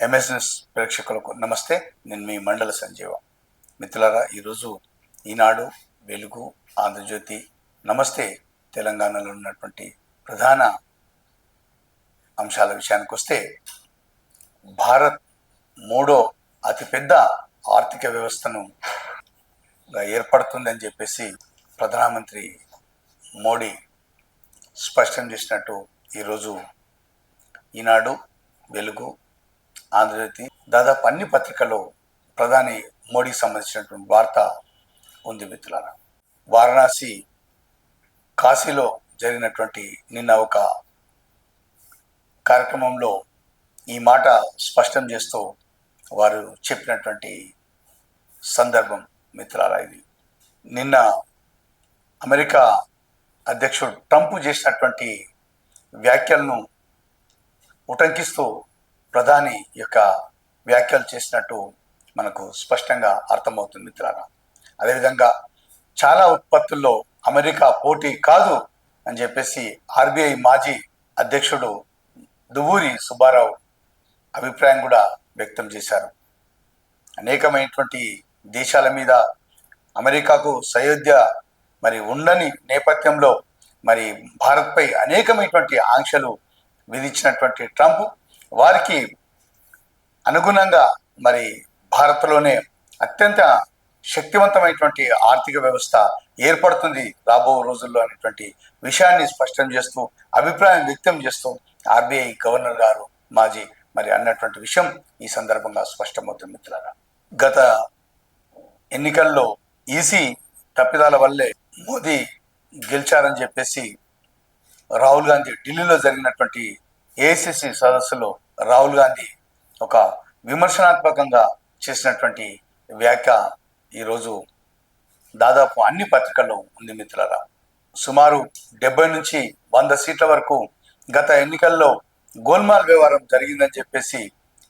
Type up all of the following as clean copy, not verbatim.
MSS ప్రేక్షకులకు నమస్తే. నేను మీ మండల సంజీవ. మిత్రులారా, ఈరోజు ఈనాడు, వెలుగు, ఆంధ్రజ్యోతి, నమస్తే తెలంగాణలో ఉన్నటువంటి ప్రధాన అంశాల విషయానికి వస్తే, భారత్ మూడో అతిపెద్ద ఆర్థిక వ్యవస్థను ఏర్పడుతుందని చెప్పేసి ప్రధానమంత్రి మోడీ స్పష్టం చేసినట్టు ఈరోజు ఈనాడు, వెలుగు, ఆంధ్రజ్యోతి, దాదాపు అన్ని పత్రికల్లో ప్రధాని మోడీకి సంబంధించినటువంటి వార్త ఉంది మిత్రులారా. వారణాసి, కాశీలో జరిగినటువంటి నిన్న ఒక కార్యక్రమంలో ఈ మాట స్పష్టం చేస్తూ వారు చెప్పినటువంటి సందర్భం మిత్రులారా ఇది. నిన్న అమెరికా అధ్యక్షుడు ట్రంప్ చేసినటువంటి వ్యాఖ్యలను ఉటంకిస్తూ ప్రధాని యొక్క వ్యాఖ్యలు చేసినట్టు మనకు స్పష్టంగా అర్థమవుతుంది మిత్రులారా. అదేవిధంగా చాలా ఉత్పత్తుల్లో అమెరికా పోటీ కాదు అని చెప్పేసి ఆర్బీఐ మాజీ అధ్యక్షుడు దువ్వూరి సుబ్బారావు అభిప్రాయం కూడా వ్యక్తం చేశారు. అనేకమైనటువంటి దేశాల మీద అమెరికాకు సయోధ్య ఉండని నేపథ్యంలో భారత్పై అనేకమైనటువంటి ఆంక్షలు విధించినటువంటి ట్రంప్ వారికి అనుగుణంగా భారత్లోనే అత్యంత శక్తివంతమైనటువంటి ఆర్థిక వ్యవస్థ ఏర్పడుతుంది రాబో రోజుల్లో అనేటువంటి విషయాన్ని స్పష్టం చేస్తూ అభిప్రాయం వ్యక్తం చేస్తూ ఆర్బీఐ గవర్నర్ గారు మాజీ అన్నటువంటి విషయం ఈ సందర్భంగా స్పష్టమవుతుంది మిత్రులారా. గత ఎన్నికల్లో ఈసీ తప్పిదాల వల్లే మోదీ గెలిచారని చెప్పేసి రాహుల్ గాంధీ ఢిల్లీలో జరిగినటువంటి ఏఐసిసి సదస్సులో రాహుల్ గాంధీ ఒక విమర్శనాత్మకంగా చేసినటువంటి వ్యాఖ్య ఈరోజు దాదాపు అన్ని పత్రికల్లో ఉంది మిత్రులారా. సుమారు 70 నుంచి 100 సీట్ల వరకు గత ఎన్నికల్లో గోల్మాల్ వ్యవహారం జరిగిందని చెప్పేసి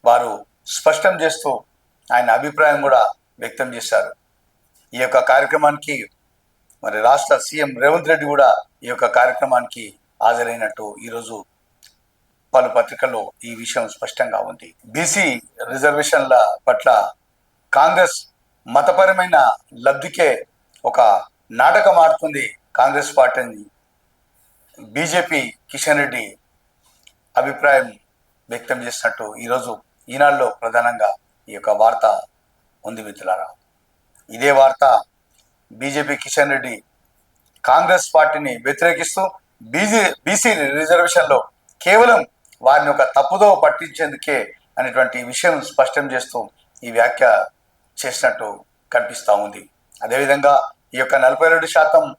వారు స్పష్టం చేస్తూ ఆయన అభిప్రాయం కూడా వ్యక్తం చేశారు. ఈ యొక్క కార్యక్రమానికి రాష్ట్ర సీఎం రేవంత్ రెడ్డి కూడా ఈ యొక్క కార్యక్రమానికి హాజరైనట్టు ఈరోజు పలు పత్రికల్లో ఈ విషయం స్పష్టంగా ఉంది. బీసీ రిజర్వేషన్ల పట్ల కాంగ్రెస్ మతపరమైన లబ్ధికే ఒక నాటకం ఆడుతుంది కాంగ్రెస్ పార్టీని బీజేపీ కిషన్ రెడ్డి అభిప్రాయం వ్యక్తం చేసినట్టు ఈరోజు ఈనాడులో ప్రధానంగా ఈ యొక్క వార్త ఉంది మిత్రులారా. ఇదే వార్త బీజేపీ కిషన్ రెడ్డి కాంగ్రెస్ పార్టీని వ్యతిరేకిస్తూ బీసీ రిజర్వేషన్లో కేవలం వారిని ఒక తప్పుదో పట్టించేందుకే అనేటువంటి విషయం స్పష్టం చేస్తూ ఈ వ్యాఖ్య చేసినట్టు కనిపిస్తూ ఉంది. అదేవిధంగా ఈ యొక్క 42%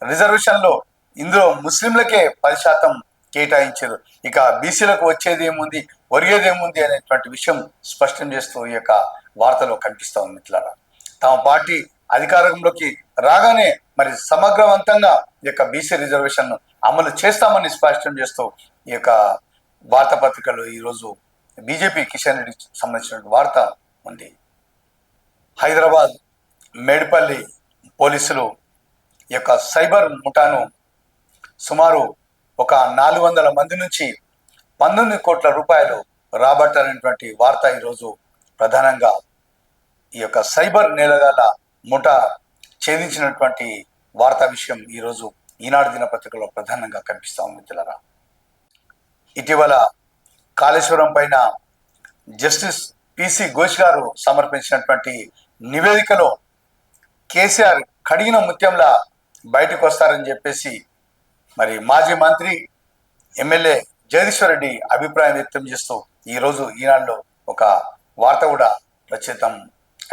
రిజర్వేషన్లో ఇందులో ముస్లింలకే 10% కేటాయించారు. ఇక బీసీలకు వచ్చేది ఏముంది, ఒరిగేది ఏముంది అనేటువంటి విషయం స్పష్టం చేస్తూ ఈ యొక్క వార్తలో కనిపిస్తూ ఉంది మిత్రులారా. తమ పార్టీ అధికారంలోకి రాగానే సమగ్రవంతంగా ఈ యొక్క బీసీ రిజర్వేషన్ అమలు చేస్తామని స్పష్టం చేస్తూ ఈ యొక్క వార్తాపత్రికలో ఈరోజు బీజేపీ కిషన్ రెడ్డికి సంబంధించిన వార్త ఉంది. హైదరాబాద్ మేడిపల్లి పోలీసులు ఈ యొక్క సైబర్ ముఠాను సుమారు ఒక 400 మంది నుంచి 19 కోట్ల రూపాయలు రాబట్టారనేటువంటి వార్త ఈరోజు ప్రధానంగా ఈ యొక్క సైబర్ నేరగాళ్ల ముఠా ఛేదించినటువంటి వార్తా విషయం ఈరోజు ఈనాడు దినపత్రికలో ప్రధానంగా కనిపిస్తా ఉంది మిత్రులారా. ఇటీవల కాళేశ్వరం పైన జస్టిస్ పిసి ఘోష్ గారు సమర్పించినటువంటి నివేదికలో కేసీఆర్ కడిగిన ముత్యంలా బయటకు వస్తారని చెప్పేసి మాజీ మంత్రి ఎమ్మెల్యే జగదీశ్వర్ రెడ్డి అభిప్రాయం వ్యక్తం చేస్తూ ఈరోజు ఈనాడులో ఒక వార్త కూడా ప్రచురితం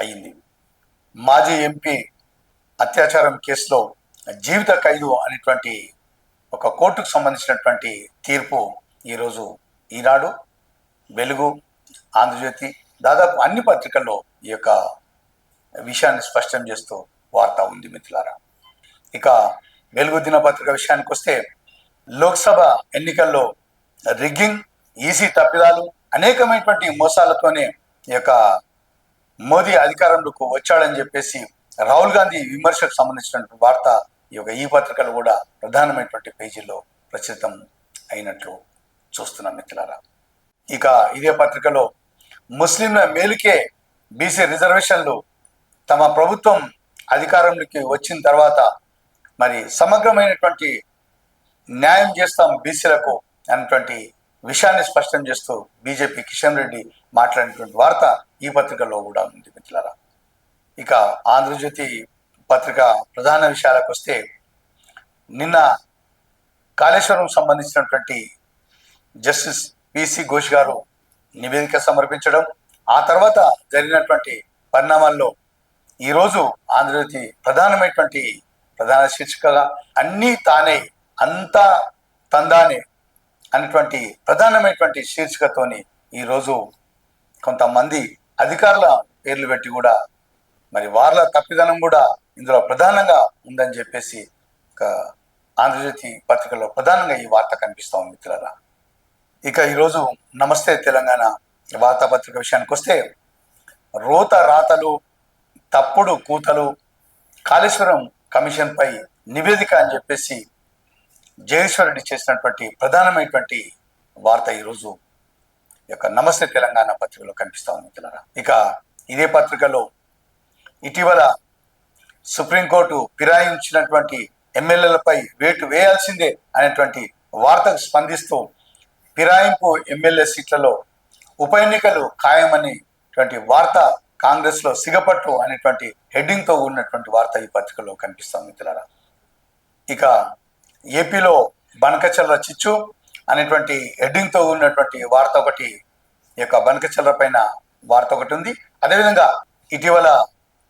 అయ్యింది. మాజీ ఎంపీ అత్యాచారం కేసులో జీవిత ఖైదు అనేటువంటి ఒక కోర్టుకు సంబంధించినటువంటి తీర్పు ఈరోజు ఈనాడు, వెలుగు, ఆంధ్రజ్యోతి, దాదాపు అన్ని పత్రికల్లో ఈ యొక్క విషయాన్ని స్పష్టం చేస్తూ వార్త ఉంది మిత్రులారా. ఇక వెలుగు దినపత్రిక విషయానికి వస్తే, లోక్సభ ఎన్నికల్లో రిగ్గింగ్, ఈసీ తప్పిదాలు, అనేకమైనటువంటి మోసాలతోనే ఈ యొక్క మోదీ అధికారంలోకి వచ్చాడని చెప్పేసి రాహుల్ గాంధీ విమర్శకు సంబంధించినటువంటి వార్త ఈ పత్రికలు కూడా ప్రధానమైనటువంటి పేజీల్లో ప్రచురితం అయినట్లు చూస్తున్నాం మిత్రులారా. ఇక ఇదే పత్రికలో ముస్లింల మేలుకే బీసీ రిజర్వేషన్లు తమ ప్రభుత్వం అధికారంలోకి వచ్చిన తర్వాత మరి సమగ్రమైనటువంటి న్యాయం చేస్తాం బీసీలకు అన్నటువంటి విషయాన్ని స్పష్టం చేస్తూ బీజేపీ కిషన్ రెడ్డి మాట్లాడినటువంటి వార్త ఈ పత్రికలో కూడా ఉంది మిత్రులారా. ఇక ఆంధ్రజ్యోతి పత్రిక ప్రధాన విషయాలకు వస్తే, నిన్న కాళేశ్వరం సంబంధించినటువంటి జస్టిస్ పిసి ఘోష్ గారు నివేదిక సమర్పించడం, ఆ తర్వాత జరిగినటువంటి పరిణామాల్లో ఈరోజు ఆంధ్రజ్యోతి ప్రధాన శీర్షికగా అన్నీ తానే అంతా తందానే అనేటువంటి ప్రధానమైనటువంటి శీర్షికతోని ఈరోజు కొంతమంది అధికారుల పేర్లు పెట్టి కూడా మరి వాళ్ళ తప్పిదనం కూడా ఇందులో ప్రధానంగా ఉందని చెప్పేసి ఆంధ్రజ్యోతి పత్రికలో ప్రధానంగా ఈ వార్త కనిపిస్తూ ఉంది మిత్రులారా. ఇక ఈరోజు నమస్తే తెలంగాణ వార్తాపత్రిక విషయానికి వస్తే, రోత రాతలు తప్పుడు కూతలు కాళేశ్వరం కమిషన్ పై నివేదిక అని చెప్పేసి జగదీశ్వర్ రెడ్డి చేసినటువంటి ప్రధానమైనటువంటి వార్త ఈరోజు యొక్క నమస్తే తెలంగాణ పత్రికలో కనిపిస్తా ఉంది మిత్రులారా. ఇక ఇదే పత్రికలో ఇటీవల సుప్రీంకోర్టు ఫిరాయించినటువంటి ఎమ్మెల్యేలపై వేటు వేయాల్సిందే అనేటువంటి వార్తకు స్పందిస్తూ, ఫిరాయింపు ఎమ్మెల్యే సీట్లలో ఉప ఎన్నికలు ఖాయమనేటువంటి వార్త కాంగ్రెస్ లో సిగపట్టు అనేటువంటి హెడ్డింగ్ తో ఉన్నటువంటి వార్త ఈ పత్రికలో కనిపిస్తాం మిత్రులారా. ఇక ఏపీలో బనకచర్ల చిచ్చు అనేటువంటి హెడ్డింగ్ తో ఉన్నటువంటి వార్త ఒకటి, ఈ యొక్క బనకచర్ల పైన వార్త ఒకటి ఉంది. అదేవిధంగా ఇటీవల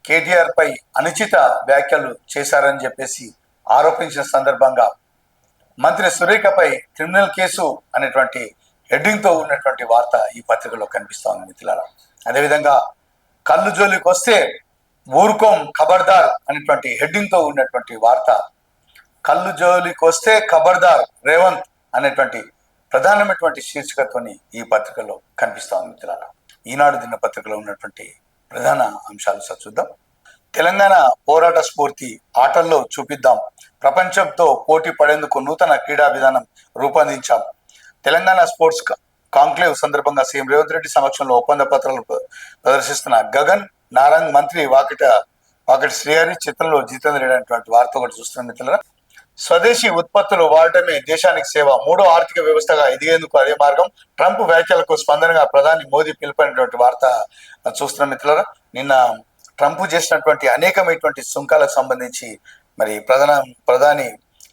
కేటీఆర్ పై అనుచిత వ్యాఖ్యలు చేశారని చెప్పేసి ఆరోపించిన సందర్భంగా మంత్రి సురేఖపై క్రిమినల్ కేసు అనేటువంటి హెడ్డింగ్ తో ఉన్నటువంటి వార్త ఈ పత్రికలో కనిపిస్తా ఉంది మిత్రులారా. అదేవిధంగా కళ్ళు జోలికి వస్తే ఊరుకోం ఖబర్దార్ అనేటువంటి హెడ్డింగ్ తో ఉన్నటువంటి వార్త, కళ్ళు జోలికి వస్తే ఖబర్దార్ రేవంత్ అనేటువంటి ప్రధానమైనటువంటి శీర్షికతోని ఈ పత్రికలో కనిపిస్తా ఉంది మిత్రులారా. ఈనాడు దినపత్రికలో ఉన్నటువంటి ప్రధాన అంశాలు చూద్దాం. తెలంగాణ పోరాట స్ఫూర్తి ఆటల్లో చూపిద్దాం, ప్రపంచంతో పోటీ పడేందుకు నూతన క్రీడా విధానం రూపొందించాం. తెలంగాణ స్పోర్ట్స్ కాంక్లేవ్ సందర్భంగా సీఎం రేవంత్ రెడ్డి సమక్షంలో ఒప్పంద పత్రాలు ప్రదర్శిస్తున్న గగన్ నారంగ్ మంత్రి వాకటి శ్రీహరి చిత్రంలో జితేంద్ర రెడ్డి అనేటువంటి వార్త ఒకటి చూస్తున్న మిత్రులారా. స్వదేశీ ఉత్పత్తులు వాడటమే దేశానికి సేవ, మూడో ఆర్థిక వ్యవస్థగా ఎదిగేందుకు అదే మార్గం, ట్రంప్ వ్యాఖ్యలకు స్పందనగా ప్రధాని మోదీ పిలుపునటువంటి వార్త చూస్తున్న మిత్రులారా. నిన్న ట్రంప్ చేసినటువంటి అనేకమైనటువంటి సుంకాలకు సంబంధించి మరి ప్రధాని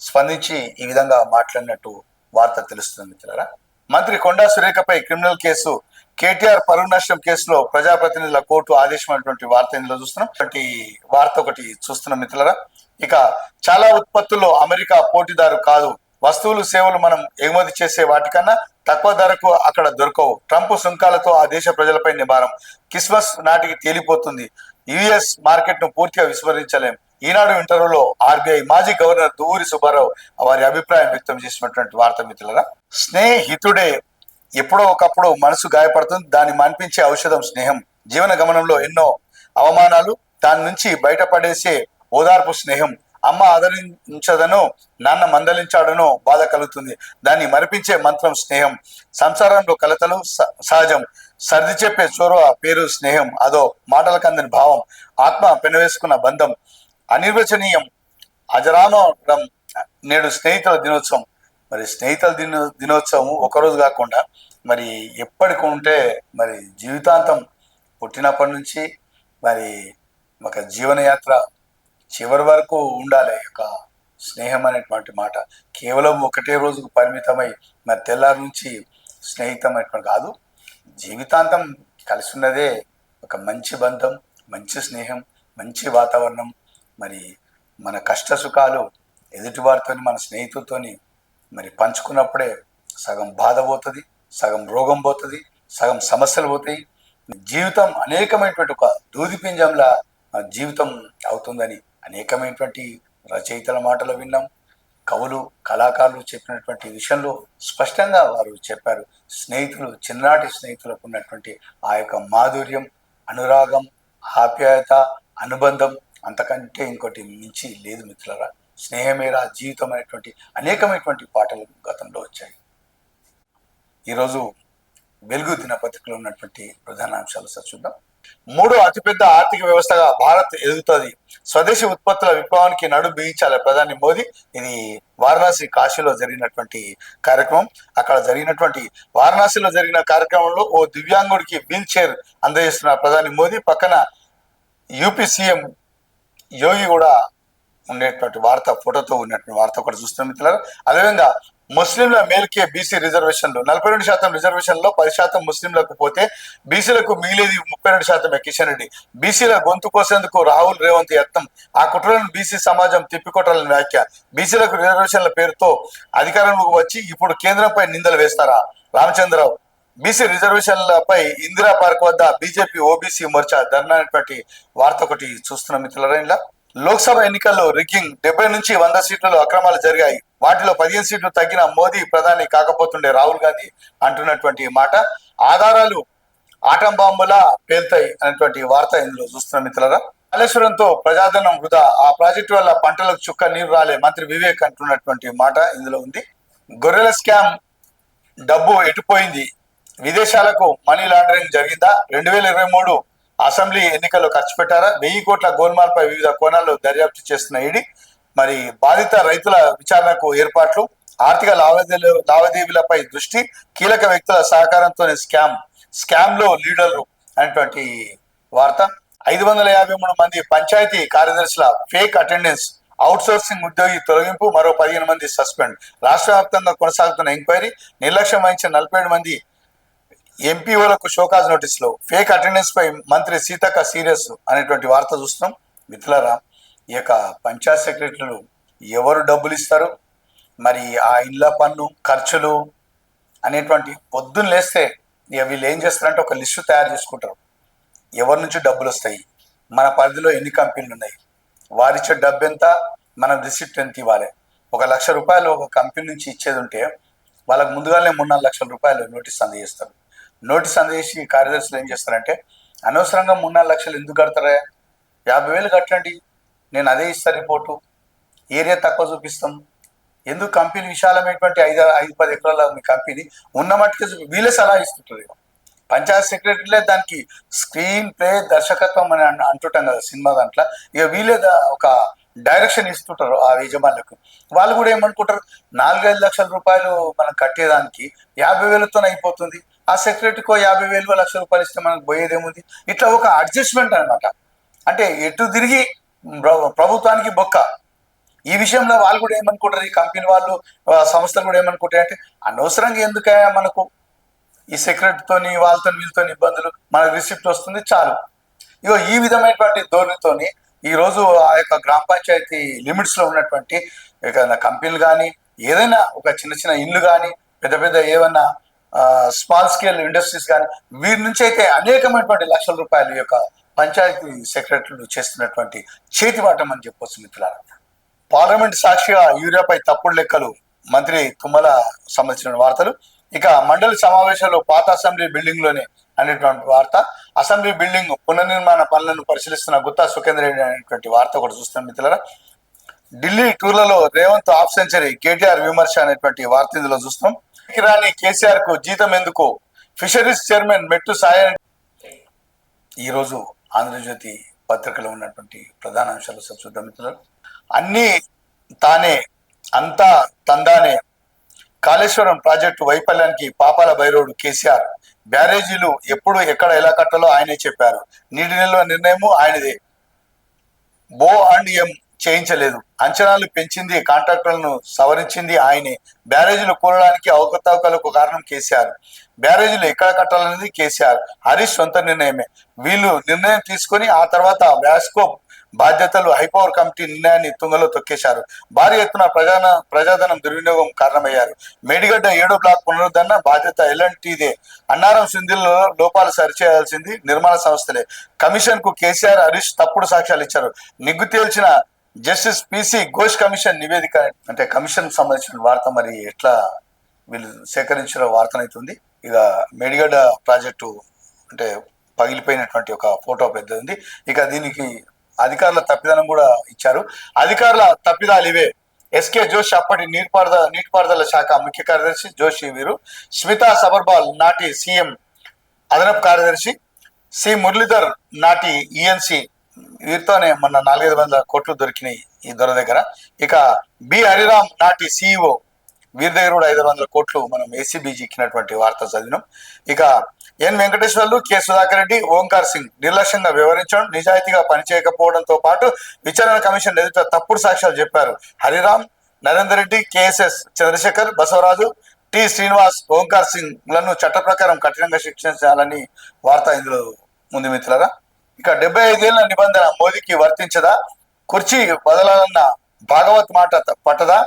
స్పందించి ఈ విధంగా మాట్లాడినట్టు వార్త తెలుస్తుంది మిత్రులారా. మంత్రి కొండా సురేఖపై క్రిమినల్ కేసు, కేటీఆర్ పరువు నష్టం కేసులో ప్రజాప్రతినిధుల కోర్టు ఆదేశమైనటువంటి వార్త ఇందులో చూస్తున్నాం. వార్త ఒకటి చూస్తున్నాం మిత్రులారా. ఇక చాలా ఉత్పత్తుల్లో అమెరికా పోటీదారు కాదు, వస్తువులు సేవలు మనం ఎగుమతి చేసే వాటికన్నా తక్కువ ధరకు అక్కడ దొరకవు, ట్రంప్ సుంకాలతో ఆ దేశ ప్రజలపై నిభారం, క్రిస్మస్ నాటికి తేలిపోతుంది, యుఎస్ మార్కెట్ ను పూర్తిగా విస్మరించలేం. ఈనాడు ఇంటర్వ్యూలో ఆర్బీఐ మాజీ గవర్నర్ దువ్వూరి సుబ్బారావు వారి అభిప్రాయం వ్యక్తం చేసినటువంటి వార్త మిత్రులారా. స్నేహితుడే ఎప్పుడో ఒకప్పుడు మనసు గాయపడుతుంది, దాన్ని మనిపించే ఔషధం స్నేహం. జీవన గమనంలో ఎన్నో అవమానాలు, దాని నుంచి బయటపడేసే ఓదార్పు స్నేహం. అమ్మ ఆదరించదనో నాన్న మందలించాడనో బాధ కలుగుతుంది, దాన్ని మరిపించే మంత్రం స్నేహం. సంసారంలో కలతలు సహజం, సర్ది చెప్పే చొరవ పేరు స్నేహం, అదో మాటలకు అందని భావం, ఆత్మ పెనవేసుకున్న బంధం, అనిర్వచనీయం, అజరామరం. నేడు స్నేహితుల దినోత్సవం. మరి స్నేహితుల దినోత్సవం ఒకరోజు కాకుండా మరి ఎప్పటికి ఉంటే మరి జీవితాంతం, పుట్టినప్పటి నుంచి మరి ఒక జీవనయాత్ర చివరి వరకు ఉండాలి. యొక్క స్నేహం అనేటువంటి మాట కేవలం ఒకటే రోజుకు పరిమితమై మరి తెల్లారి నుంచి స్నేహితం అనేటువంటి కాదు, జీవితాంతం కలిసి ఉన్నదే ఒక మంచి బంధం, మంచి స్నేహం, మంచి వాతావరణం. మరి మన కష్ట సుఖాలు ఎదుటివారితో మన స్నేహితులతోని మరి పంచుకున్నప్పుడే సగం బాధ పోతుంది, సగం రోగం పోతుంది, సగం సమస్యలు పోతాయి. జీవితం అనేకమైనటువంటి ఒక దూదిపింజంలా జీవితం అవుతుందని అనేకమైనటువంటి రచయితల మాటలు విన్నాం. కవులు కళాకారులు చెప్పినటువంటి విషయంలో స్పష్టంగా వారు చెప్పారు. స్నేహితులు, చిన్ననాటి స్నేహితులకు ఉన్నటువంటి ఆ యొక్క మాధుర్యం, అనురాగం, ఆప్యాయత, అనుబంధం అంతకంటే ఇంకోటి మించి లేదు మిత్రులారా. స్నేహమేరా జీవితం అనేటువంటి అనేకమైనటువంటి పాటలు గతంలో వచ్చాయి. ఈరోజు వెలుగు దినపత్రికలో ఉన్నటువంటి ప్రధాన అంశాలు సార్ చూద్దాం. మూడో అతిపెద్ద ఆర్థిక వ్యవస్థగా భారత్ ఎదుగుతుంది, స్వదేశీ ఉత్పత్తుల విప్లవానికి నడు బిగించాలి ప్రధాని మోదీ. ఇది వారణాసి కాశీలో జరిగినటువంటి కార్యక్రమం. అక్కడ జరిగినటువంటి వారణాసిలో జరిగిన కార్యక్రమంలో ఓ దివ్యాంగుడికి వీల్ చైర్ అందజేస్తున్న ప్రధాని మోదీ. పక్కన యూపీ సీఎం యోగి కూడా ఉండేటువంటి వార్త, ఫోటోతో ఉన్నటువంటి వార్త ఒకటి చూస్తున్నాం మిత్రులారా. అదేవిధంగా ముస్లింల మేలుకే బీసీ రిజర్వేషన్లు 42% రిజర్వేషన్లో 10% ముస్లింలకు పోతే బీసీలకు మిగిలేది 32%. కిషన్ రెడ్డి బీసీల గొంతు కోసేందుకు రాహుల్ రేవంత్ యత్నం, ఆ కుట్రలను బీసీ సమాజం తిప్పికొట్టాలని వ్యాఖ్య. బీసీలకు రిజర్వేషన్ల పేరుతో అధికారంలోకి వచ్చి ఇప్పుడు కేంద్రంపై నిందలు వేస్తారా? రామచంద్రరావు బీసీ రిజర్వేషన్లపై ఇందిరా పార్క్ వద్ద బీజేపీ ఓబీసీ మోర్చా ధర్నా అనేటువంటి వార్త ఒకటి చూస్తున్నాం మిత్రులారా. ఇలా లోక్సభ ఎన్నికల్లో రిగ్గింగ్ 70 నుంచి 100 సీట్లలో అక్రమాలు జరిగాయి, వాటిలో 15 సీట్లు తగ్గిన మోదీ ప్రధాని కాకపోతుండే రాహుల్ గాంధీ అంటున్నటువంటి మాట. ఆధారాలు ఆటం బాంబులా పేల్తాయి అనేటువంటి వార్త ఇందులో చూస్తున్నాం మిత్రులారా. కాళేశ్వరంతో ప్రజాధనం వృధా, ఆ ప్రాజెక్టు వల్ల పంటలకు చుక్క నీరు రాలే, మంత్రి వివేక్ అంటున్నటువంటి మాట ఇందులో ఉంది. గొర్రెల స్కామ్ డబ్బు ఎటుపోయింది, విదేశాలకు మనీ లాండరింగ్ జరిగిందా, 2023 అసెంబ్లీ ఎన్నికల్లో ఖర్చు పెట్టారా, 1000 కోట్ల గోల్మాల్పై వివిధ కోణాల్లో దర్యాప్తు చేస్తున్న ఈడీ. మరి బాధిత రైతుల విచారణకు ఏర్పాట్లు, ఆర్థిక లావాదేవీలపై దృష్టి, కీలక వ్యక్తుల సహకారంతో స్కామ్ లో లీడర్లు అనేటువంటి వార్త. 553 మంది పంచాయతీ కార్యదర్శుల ఫేక్ అటెండెన్స్, అవుట్ సోర్సింగ్ ఉద్యోగి తొలగింపు, మరో 15 మంది సస్పెండ్. రాష్ట్ర వ్యాప్తంగా కొనసాగుతున్న ఎంక్వైరీ, నిర్లక్ష్యం వహించిన 47 మంది ఎంపీఓలకు షోకాజ్ నోటీసులు, ఫేక్ అటెండెన్స్ పై మంత్రి సీతక్క సీరియస్ అనేటువంటి వార్త చూస్తున్నాం మిత్రులారా. ఈ యొక్క పంచాయత్ సెక్రటరీలు ఎవరు డబ్బులు ఇస్తారు, మరి ఆ ఇళ్ల పన్ను ఖర్చులు అనేటువంటి పొద్దున్న లేస్తే వీళ్ళు ఏం చేస్తారంటే ఒక లిస్టు తయారు చేసుకుంటారు. ఎవరి నుంచి డబ్బులు వస్తాయి, మన పరిధిలో ఎన్ని కంపెనీలు ఉన్నాయి, వారిచ్చే డబ్బు ఎంత, మనం రిసిప్ట్ ఎంత ఇవ్వాలి. 1 లక్ష రూపాయలు ఒక కంపెనీ నుంచి ఇచ్చేది ఉంటే వాళ్ళకు ముందుగానే 3-4 లక్షల రూపాయలు నోటీస్ అందజేస్తారు. నోటీస్ అందజేసి కార్యదర్శులు ఏం చేస్తారంటే, అనవసరంగా 3-4 లక్షలు ఎందుకు కడతారా, 50,000 కట్టండి, నేను అదే ఇస్తాను రిపోర్టు, ఏరియా తక్కువ చూపిస్తాం, ఎందుకు కంపెనీ విశాలమైనటువంటి 5-10 ఎకరాల మీ కంపెనీ ఉన్న మట్టుకు వీళ్ళే సలహా ఇస్తుంటారు. పంచాయత్ సెక్రటరీలే దానికి స్క్రీన్ ప్లే దర్శకత్వం అని అంటుంటాం కదా సినిమా దాంట్లో, ఇక వీళ్ళే ఒక డైరెక్షన్ ఇస్తుంటారు ఆ యజమానులకు. వాళ్ళు కూడా ఏమనుకుంటారు, 4-5 లక్షల రూపాయలు మనం కట్టేదానికి 50,000తో అయిపోతుంది, ఆ సెక్రటరీకో 50,000 1 లక్ష రూపాయలు ఇస్తే మనకు పోయేదేముంది. ఇట్లా ఒక అడ్జస్ట్మెంట్ అనమాట. అంటే ఎటు తిరిగి ప్రభుత్వానికి బొక్క. ఈ విషయంలో వాళ్ళు కూడా ఏమనుకుంటారు, ఈ కంపెనీ వాళ్ళు సంస్థలు కూడా ఏమనుకుంటారు అంటే, అనవసరంగా ఎందుకయ్యా మనకు ఈ సెక్రటరీతోని వాళ్ళతో వీళ్ళతో ఇబ్బందులు, మనకు రిసిప్ట్ వస్తుంది చాలు. ఇగో ఈ విధమైనటువంటి ధోరణితోని ఈరోజు ఆ యొక్క గ్రామ పంచాయతీ లిమిట్స్ లో ఉన్నటువంటి కంపెనీలు కానీ, ఏదైనా ఒక చిన్న చిన్న ఇల్లు కానీ, పెద్ద పెద్ద ఏమన్నా స్మాల్ స్కేల్ ఇండస్ట్రీస్ కానీ, వీరి నుంచి అయితే అనేకమైనటువంటి లక్షల రూపాయలు యొక్క పంచాయతీ సెక్రటరీలు చేస్తున్నటువంటి చేతివాటం అని చెప్పొచ్చు మిత్రులారా. పార్లమెంట్ సాక్షిగా యూరియాపై తప్పుడు లెక్కలు, మంత్రి తుమ్మల సంబంధించిన వార్తలు. ఇక మండలి సమావేశంలో పాత అసెంబ్లీ బిల్డింగ్ లోనే అనేటువంటి వార్త. అసెంబ్లీ బిల్డింగ్ పునర్నిర్మాణ పనులను పరిశీలిస్తున్న గుత్తా సుఖేందర్ రెడ్డి అనేటువంటి వార్త కూడా చూస్తున్నాం మిత్రులారా. ఢిల్లీ టూర్లలో రేవంత్ హాఫ్ సెంచరీ, కేటీఆర్ విమర్శ అనేటువంటి వార్త ఇందులో చూస్తాం. రాని కేసీఆర్ కు జీతం ఎందుకు, ఫిషరీస్ చైర్మన్ మెట్టు సాయం. ఈరోజు ఆంధ్రజ్యోతి పత్రికలో ఉన్నటువంటి ప్రధాన అంశాలు చూద్దాం మిత్రులు. అన్నీ తానే, అంతా తందానే, కాళేశ్వరం ప్రాజెక్టు వైఫల్యానికి పాపాల భైరవుడు కేసీఆర్, బ్యారేజీలు ఎప్పుడు ఎక్కడ ఎలా కట్టాలో ఆయనే చెప్పారు, నీటి నిల్వ నిర్ణయము ఆయనదే, బో అండ్ ఎం చేయించలేదు, అంచనాలు పెంచింది, కాంట్రాక్టర్లను సవరించింది ఆయనే, బ్యారేజీలు కూలడానికి అవకతవకలకు కారణం కేసీఆర్, బ్యారేజీలు ఎక్కడ కట్టాలనేది కేసీఆర్, హరీష్ సొంత నిర్ణయమే, వీళ్ళు నిర్ణయం తీసుకొని ఆ తర్వాత వ్యాస్కో బాధ్యతలు హైపవర్ కమిటీ నిర్ణయాన్ని తుంగలో తొక్కేశారు, భారీ ఎత్తున ప్రజాధనం దుర్వినియోగం కారణమయ్యారు, మేడిగడ్డ 7వ బ్లాక్ పునరుద్ధరణ బాధ్యత ఎలాంటిదే, అన్నారం సింధుల్లో లోపాలు సరిచేయాల్సింది నిర్మాణ సంస్థలే, కమిషన్ కు కేసీఆర్ హరీష్ తప్పుడు సాక్ష్యాలు ఇచ్చారు, నిగ్గు తేల్చిన జస్టిస్ పిసి ఘోష్ కమిషన్ నివేదిక. అంటే కమిషన్ సంబంధించిన వార్త మరి ఎట్లా వీళ్ళు సేకరించిన వార్తనైతుంది. ఇక మేడిగడ్డ ప్రాజెక్టు అంటే పగిలిపోయినటువంటి ఒక ఫోటో పెద్దది ఉంది. ఇక దీనికి అధికారుల తప్పిదనం కూడా ఇచ్చారు. అధికారుల తప్పిదాలు ఇవే, ఎస్కే జోషి అప్పటి నీటిపారుదల శాఖ ముఖ్య కార్యదర్శి జోషి వీరు, స్మితా సబర్వాల్ నాటి సీఎం అదనపు కార్యదర్శి, సి మురళీధర్ నాటి ఈఎన్సి, వీరితోనే మొన్న 4,500 కోట్లు దొరికినాయి ఈ దొర దగ్గర. ఇక బి హరిరామ్ నాటి సిఇఓ, వీరి దగ్గర కూడా 500 కోట్లు మనం ఏసీబీజీ ఇచ్చినటువంటి వార్త చదివినాం. ఇక ఎన్ వెంకటేశ్వర్లు, కె సుధాకర్ రెడ్డి, ఓంకార్ సింగ్ నిర్లక్ష్యంగా వ్యవహరించడం, నిజాయితీగా పనిచేయకపోవడంతో పాటు విచారణ కమిషన్ ఎదుట తప్పుడు సాక్ష్యాలు చెప్పారు. హరిరామ్, నరేందర్ రెడ్డి, కేఎస్ఎస్ చంద్రశేఖర్, బసవరాజు, టి శ్రీనివాస్, ఓంకార్ సింగ్ లను చట్ట ప్రకారం కఠినంగా శిక్షించాలని వార్త ఇందులో ఉంది మిత్రులారా. ఇక 75 ఏళ్ల నిబంధన మోదీకి వర్తించదా? కుర్చీ వదలాలన్న భాగవత్ మాట పట్టదా?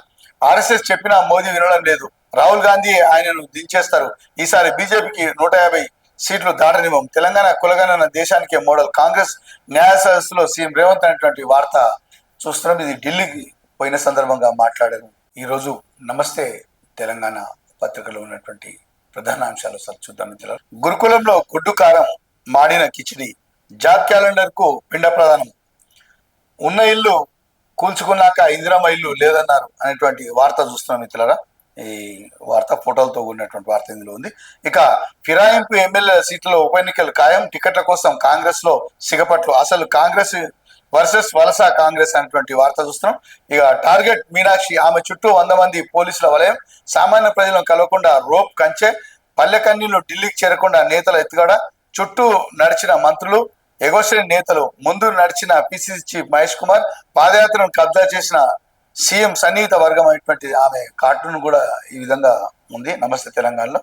ఆర్ఎస్ఎస్ చెప్పినా మోదీ వినడం లేదు. రాహుల్ గాంధీ ఆయనను దించేస్తారు. ఈసారి బీజేపీకి 150 సీట్లు దాటనివ్వం. తెలంగాణ కులగణన దేశానికే మోడల్. కాంగ్రెస్ న్యాయ సదస్సులో సీఎం రేవంత్ అనేటువంటి వార్త చూస్తున్నాం. ఇది ఢిల్లీకి పోయిన సందర్భంగా మాట్లాడారు. ఈరోజు నమస్తే తెలంగాణ పత్రికలో ఉన్నటువంటి ప్రధాన అంశాలు సార్ చూద్దాం. గురుకులంలో గుడ్డు కారం, మాడిన కిచిడి, జాబ్ క్యాలెండర్ కు పిండ ప్రదానం, ఉన్న ఇల్లు కూల్చుకున్నాక ఇందిరమ్మ ఇల్లు లేదన్నారు అనేటువంటి వార్త చూస్తున్నాం మిత్రులారా. ఈ వార్త ఫోటోలతో ఉన్నటువంటి వార్త ఇందులో ఉంది. ఇక ఫిరాయింపు ఎమ్మెల్యే సీట్లలో ఉప ఎన్నికలు ఖాయం, టికెట్ల కోసం కాంగ్రెస్ లో సిగపట్లు, అసలు కాంగ్రెస్ వర్సెస్ వలస కాంగ్రెస్ అనేటువంటి వార్త చూస్తున్నాం. ఇక టార్గెట్ మీనాక్షి, ఆమె చుట్టూ 100 మంది పోలీసుల వలయం, సామాన్య ప్రజలను కలవకుండా రోప్ కంచె, పల్లె కన్నీళ్లు ఢిల్లీకి చేరకుండా నేతల ఎత్తుగడ, చుట్టూ నడిచిన మంత్రులు, ఎగోశ్రీ నేతలు, ముందు నడిచిన పిసిసి చీఫ్ మహేష్ కుమార్, పాదయాత్రను కబ్జా చేసిన సీఎం సన్నిహిత వర్గం అనేటువంటి ఆమె కార్టూన్ కూడా ఈ విధంగా ఉంది. నమస్తే తెలంగాణలో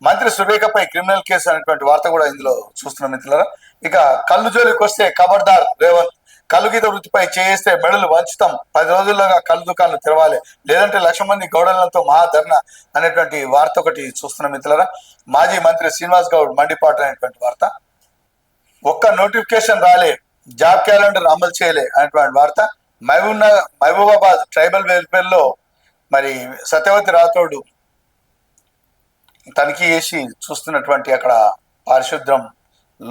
మంత్రి సురేఖపై క్రిమినల్ కేసు అనేటువంటి వార్త కూడా ఇందులో చూస్తున్నాం మిత్రులారా. ఇక కళ్ళు జోలికి వస్తే ఖబర్దార్ రేవంత్, కళ్ళు గీత వృత్తిపై చేస్తే మెడలు వంచుతాం, 10 రోజుల్లోగా కళ్ళు దుకాణాలు తెరవాలి, లేదంటే 1,00,000 మంది గౌడలతో మహాధర్ణ అనేటువంటి వార్త ఒకటి చూస్తున్నాం మిత్రులారా. మాజీ మంత్రి శ్రీనివాస్ గౌడ్ మండిపాటు అనేటువంటి వార్త. ఒక్క నోటిఫికేషన్ రాలే, జాబ్ క్యాలెండర్ అమలు చేయలే అనేటువంటి వార్త. మహబూబాబాద్ ట్రైబల్ వెల్ఫేర్ లో మరి సత్యవతి రాథోడ్ తనిఖీ చేసి చూస్తున్నటువంటి అక్కడ పారిశుద్ధ్యం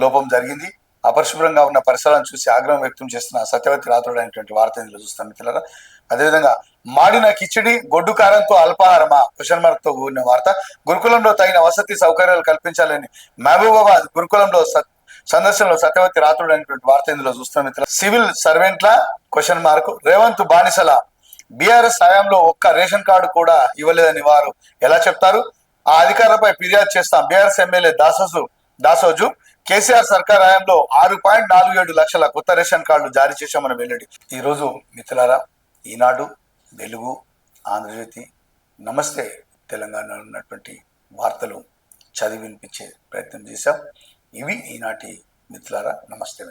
లోపం జరిగింది. అపరిశుభ్రంగా ఉన్న పరిసరాలను చూసి ఆగ్రహం వ్యక్తం చేస్తున్న సత్యవతి రాథోడ్ అనేటువంటి వార్త ఇందులో చూస్తాం మిత్రులారా. అదేవిధంగా మాడిన కిచిడి, గొడ్డు కారంతో అల్పాహారమా క్వశ్చన్ మార్క్ తో కూడిన వార్త. గురుకులంలో తగిన వసతి సౌకర్యాలు కల్పించాలని మహబూబాబాద్ గురుకులంలో సందర్శనలో సత్యవతి రాథోడ్ అనేటువంటి వార్త ఇందులో చూస్తాం మిత్రులు. సివిల్ సర్వెంట్ల క్వశ్చన్ మార్క్. రేవంత్ బానిసల, బీఆర్ఎస్ హయాంలో ఒక్క రేషన్ కార్డు కూడా ఇవ్వలేదని వారు ఎలా చెప్తారు? ఆ అధికారులపై ఫిర్యాదు చేస్తాం. బీఆర్ఎస్ ఎమ్మెల్యే దాసోజు, కేసీఆర్ సర్కార్ హయాంలో 6.47 లక్షల కొత్త రేషన్ కార్డులు జారీ చేశామని వెల్లడి. ఈరోజు మిత్రులారా, ఈనాడు, వెలుగు, ఆంధ్రజ్యోతి, నమస్తే తెలంగాణలో ఉన్నటువంటి వార్తలు చదివి వినిపించే ప్రయత్నం చేశాం. ఇవి ఈనాటి మిత్రులారా. నమస్తే.